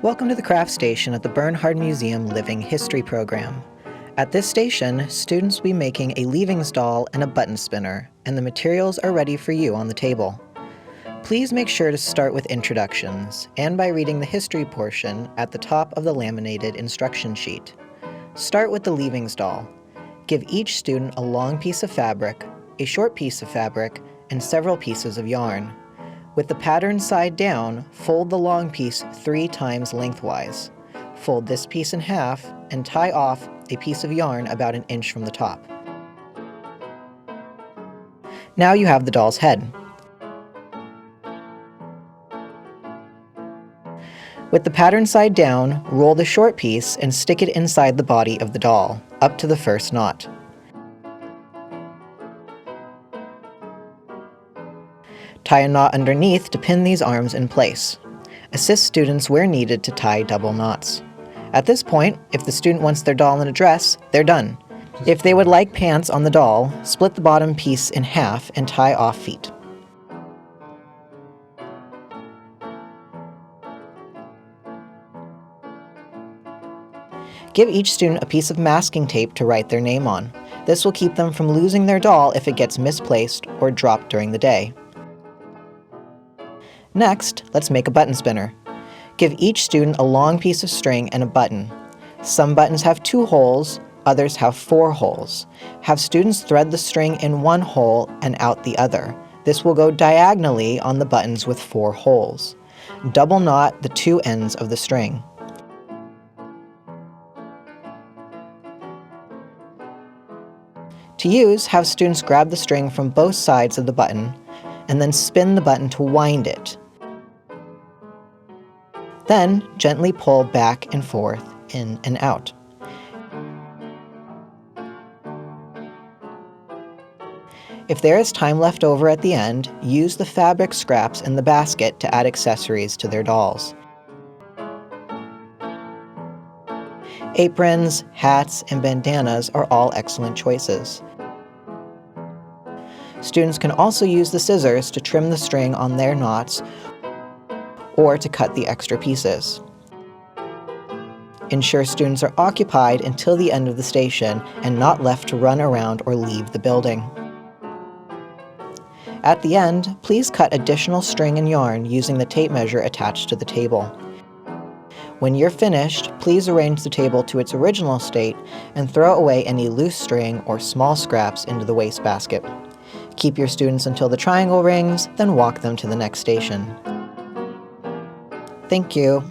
Welcome to the craft station at the Bernhard Museum Living History program. At this station, students will be making a leavings doll and a button spinner, and the materials are ready for you on the table. Please make sure to start with introductions, and by reading the history portion at the top of the laminated instruction sheet. Start with the leavings doll. Give each student a long piece of fabric, a short piece of fabric, and several pieces of yarn. With the pattern side down, fold the long piece 3 times lengthwise. Fold this piece in half and tie off a piece of yarn about 1 inch from the top. Now you have the doll's head. With the pattern side down, roll the short piece and stick it inside the body of the doll, up to the first knot. Tie a knot underneath to pin these arms in place. Assist students where needed to tie double knots. At this point, if the student wants their doll in a dress, they're done. If they would like pants on the doll, split the bottom piece in half and tie off feet. Give each student a piece of masking tape to write their name on. This will keep them from losing their doll if it gets misplaced or dropped during the day. Next, let's make a button spinner. Give each student a long piece of string and a button. Some buttons have 2 holes, others have 4 holes. Have students thread the string in one hole and out the other. This will go diagonally on the buttons with 4 holes. Double knot the 2 ends of the string. To use, have students grab the string from both sides of the button and then spin the button to wind it. Then, gently pull back and forth, in and out. If there is time left over at the end, use the fabric scraps in the basket to add accessories to their dolls. Aprons, hats, and bandanas are all excellent choices. Students can also use the scissors to trim the string on their knots or to cut the extra pieces. Ensure students are occupied until the end of the station and not left to run around or leave the building. At the end, please cut additional string and yarn using the tape measure attached to the table. When you're finished, please arrange the table to its original state and throw away any loose string or small scraps into the wastebasket. Keep your students until the triangle rings, then walk them to the next station. Thank you.